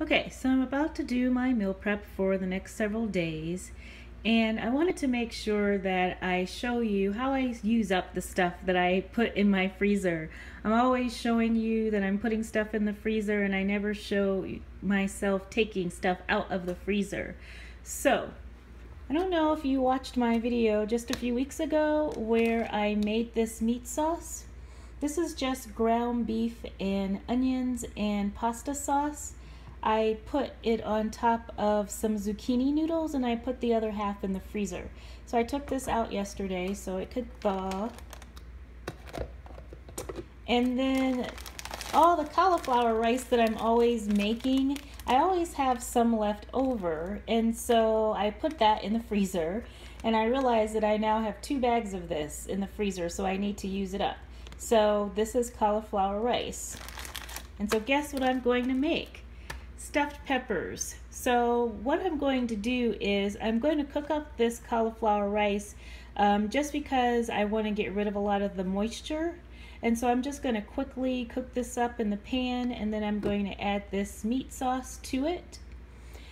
Okay, so I'm about to do my meal prep for the next several days, and I wanted to make sure that I show you how I use up the stuff that I put in my freezer. I'm always showing you that I'm putting stuff in the freezer, and I never show myself taking stuff out of the freezer. So, I don't know if you watched my video just a few weeks ago where I made this meat sauce. This is just ground beef and onions and pasta sauce. I put it on top of some zucchini noodles and I put the other half in the freezer. So I took this out yesterday so it could thaw. And then all the cauliflower rice that I'm always making, I always have some left over. And so I put that in the freezer and I realized that I now have 2 bags of this in the freezer, so I need to use it up. So this is cauliflower rice. And so guess what I'm going to make? Stuffed peppers. So what I'm going to do is I'm going to cook up this cauliflower rice just because I want to get rid of a lot of the moisture. And so I'm just going to quickly cook this up in the pan, and then I'm going to add this meat sauce to it.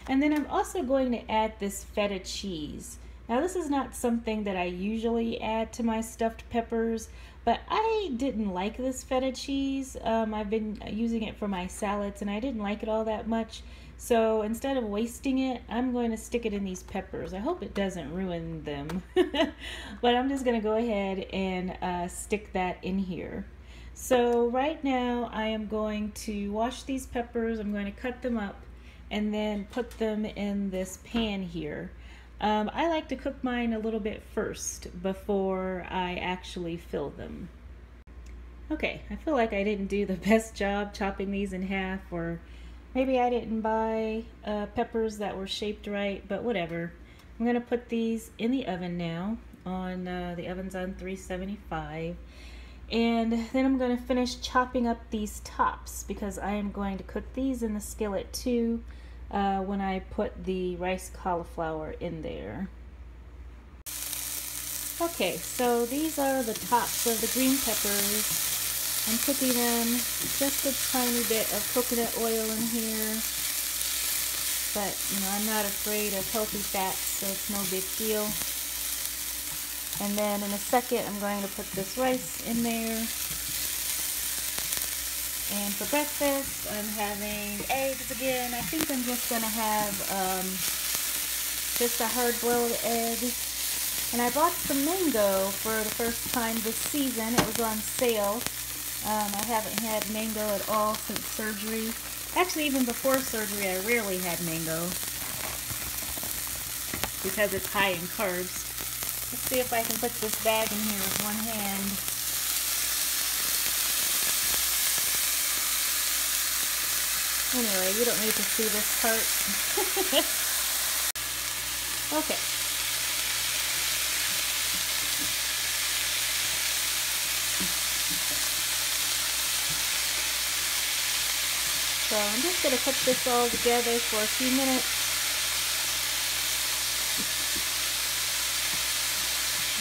And then I'm also going to add this feta cheese. Now this is not something that I usually add to my stuffed peppers, but I didn't like this feta cheese. I've been using it for my salads and I didn't like it all that much. So instead of wasting it, I'm going to stick it in these peppers. I hope it doesn't ruin them. But I'm just going to go ahead and stick that in here. So right now I am going to wash these peppers. I'm going to cut them up and then put them in this pan here. I like to cook mine a little bit first before I actually fill them. Okay, I feel like I didn't do the best job chopping these in half, or maybe I didn't buy peppers that were shaped right, but whatever. I'm going to put these in the oven now. The oven's on 375. And then I'm going to finish chopping up these tops because I am going to cook these in the skillet too. When I put the rice cauliflower in there. Okay, so these are the tops of the green peppers. I'm cooking them just a tiny bit of coconut oil in here. But, I'm not afraid of healthy fats, so it's no big deal. And then in a second, I'm going to put this rice in there. And for breakfast, I'm having eggs again. I think I'm just going to have just a hard-boiled egg. And I bought some mango for the first time this season. It was on sale. I haven't had mango at all since surgery. Actually, even before surgery, I rarely had mango because it's high in carbs. Let's see if I can put this bag in here with one hand. Anyway, you don't need to see this part. Okay. So I'm just going to put this all together for a few minutes.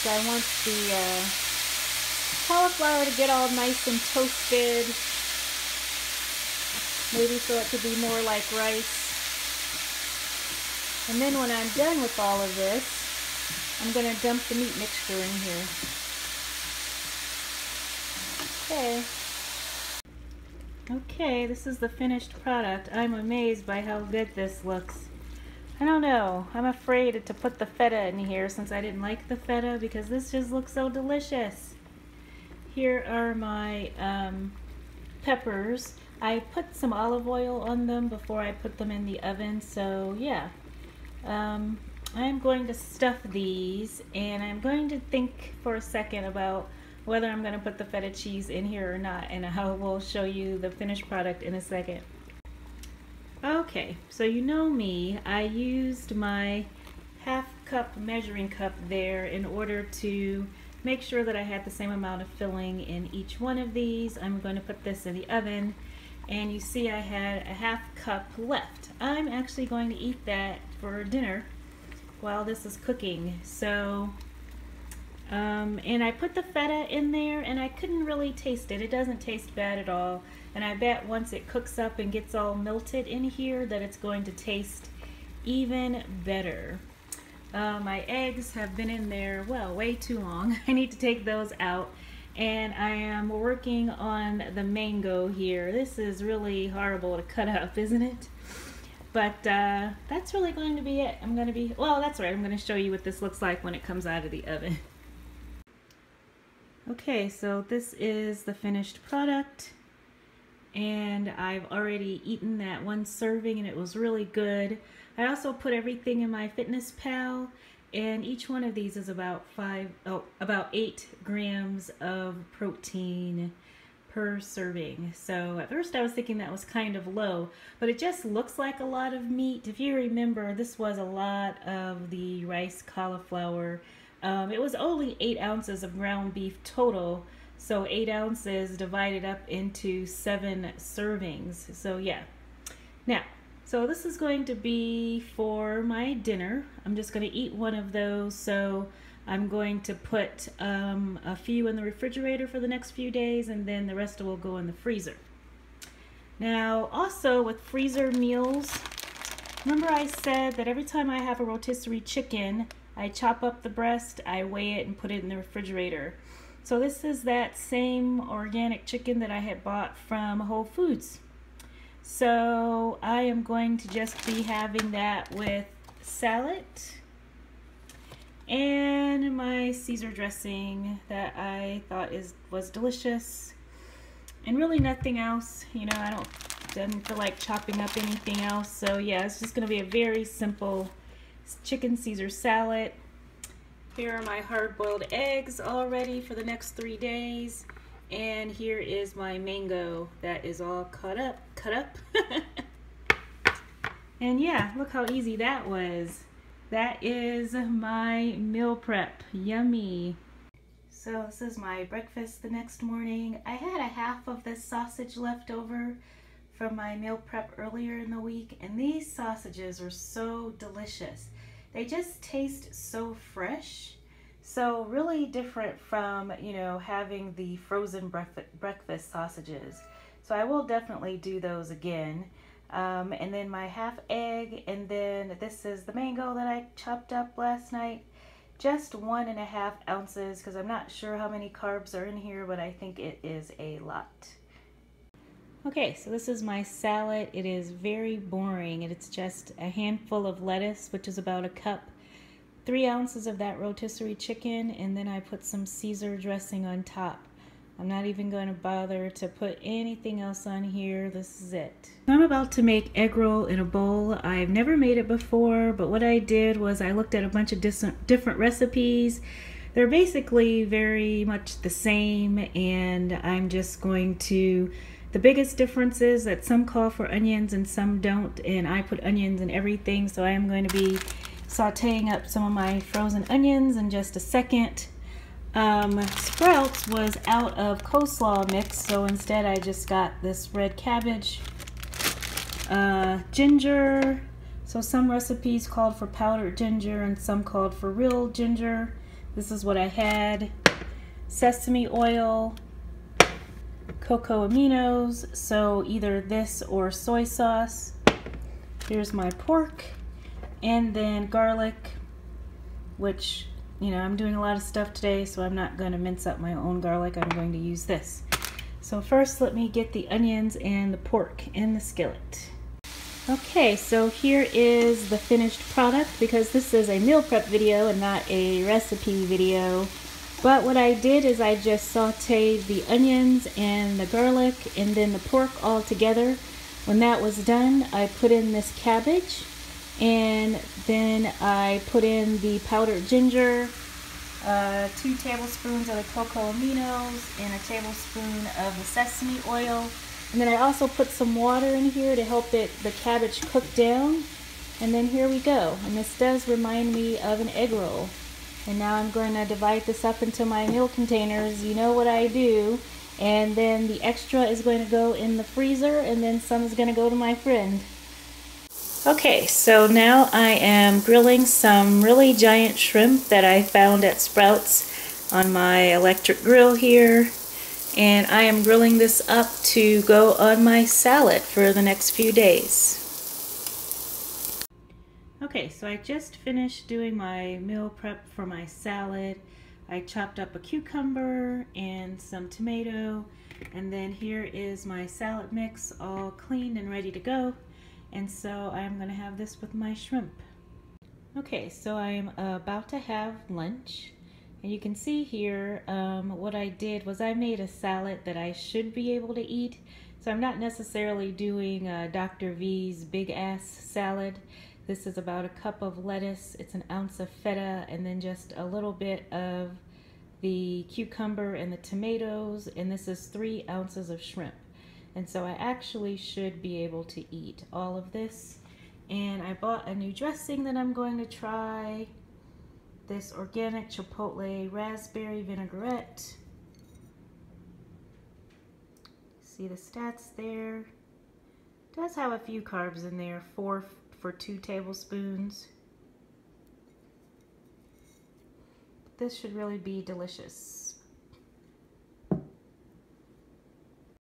I want the cauliflower to get all nice and toasted. Maybe so it could be more like rice. And then when I'm done with all of this, I'm going to dump the meat mixture in here. Okay, this is the finished product. I'm amazed by how good this looks. I don't know. I'm afraid to put the feta in here since I didn't like the feta because this just looks so delicious. Here are my peppers. I put some olive oil on them before I put them in the oven, so yeah. I'm going to stuff these, and I'm going to think for a second about whether I'm going to put the feta cheese in here or not, and I will show you the finished product in a second. Okay, so you know me, I used my half-cup measuring cup there in order to make sure that I had the same amount of filling in each one of these. I'm going to put this in the oven. And you see I had a half cup left. I'm actually going to eat that for dinner while this is cooking. So And I put the feta in there and I couldn't really taste it. It doesn't taste bad at all. And I bet once it cooks up and gets all melted in here that it's going to taste even better. My eggs have been in there, well, way too long. I need to take those out. And I am working on the mango here. This is really horrible to cut up, isn't it? But that's really going to be it. Well, that's right. I'm going to show you what this looks like when it comes out of the oven. Okay, so this is the finished product. And I've already eaten that one serving and it was really good. I also put everything in MyFitnessPal, and each one of these is about 8 grams of protein per serving. So at first I was thinking that was kind of low, but it just looks like a lot of meat. If you remember, this was a lot of the rice cauliflower. It was only 8 ounces of ground beef total, so 8 ounces divided up into 7 servings. So yeah. Now, so this is going to be for my dinner. I'm just going to eat one of those, so I'm going to put a few in the refrigerator for the next few days, and then the rest will go in the freezer. Now, also with freezer meals, remember I said that every time I have a rotisserie chicken, I chop up the breast, I weigh it, and put it in the refrigerator. So this is that same organic chicken that I had bought from Whole Foods. So I am going to just be having that with salad and my Caesar dressing that I thought was delicious, and really nothing else. You know, I didn't feel like chopping up anything else. So yeah, it's just going to be a very simple chicken Caesar salad. Here are my hard-boiled eggs all ready for the next 3 days. And here is my mango that is all cut up. And yeah, look how easy that was. That is my meal prep. Yummy. So this is my breakfast the next morning. I had a half of this sausage left over from my meal prep earlier in the week, and these sausages were so delicious. They just taste so fresh. So really different from, you know, having the frozen breakfast sausages. So I will definitely do those again. And then my half egg, and then this is the mango that I chopped up last night. Just 1.5 ounces, because I'm not sure how many carbs are in here, but I think it is a lot. Okay, so this is my salad. It is very boring, and it's just a handful of lettuce, which is about a cup. 3 ounces of that rotisserie chicken, and then I put some Caesar dressing on top. I'm not even going to bother to put anything else on here. This is it. I'm about to make egg roll in a bowl. I've never made it before, but what I did was I looked at a bunch of different recipes. They're basically very much the same, and I'm just going to... The biggest difference is that some call for onions and some don't, and I put onions in everything, so I am going to be sauteing up some of my frozen onions in just a second. Sprouts was out of coleslaw mix, so instead I just got this red cabbage. Ginger, so some recipes called for powdered ginger and some called for real ginger. This is what I had. Sesame oil, cocoa aminos, so either this or soy sauce. Here's my pork. And then garlic, which, you know, I'm doing a lot of stuff today, so I'm not going to mince up my own garlic. I'm going to use this. So first, let me get the onions and the pork in the skillet. Okay, so here is the finished product, because this is a meal prep video and not a recipe video. But what I did is I just sauteed the onions and the garlic and then the pork all together. When that was done, I put in this cabbage. And then I put in the powdered ginger, 2 tablespoons of the cocoa aminos, and a tablespoon of the sesame oil. And then I also put some water in here to help the cabbage cook down. And then here we go. And this does remind me of an egg roll. And now I'm going to divide this up into my meal containers. You know what I do. And then the extra is going to go in the freezer, and then some is going to go to my friend. Okay, so now I am grilling some really giant shrimp that I found at Sprouts. on my electric grill here, and I am grilling this up to go on my salad for the next few days. Okay, so I just finished doing my meal prep for my salad. I chopped up a cucumber and some tomato, and then here is my salad mix all cleaned and ready to go. And so I'm going to have this with my shrimp. Okay, so I'm about to have lunch, and you can see here what I did was I made a salad that I should be able to eat. So I'm not necessarily doing Dr. V's big ass salad. This is about a cup of lettuce, it's an ounce of feta, and then just a little bit of the cucumber and the tomatoes, and this is 3 ounces of shrimp. And so I actually should be able to eat all of this. And I bought a new dressing that I'm going to try. This organic chipotle raspberry vinaigrette. See the stats there. It does have a few carbs in there, 4 for 2 tablespoons. This should really be delicious.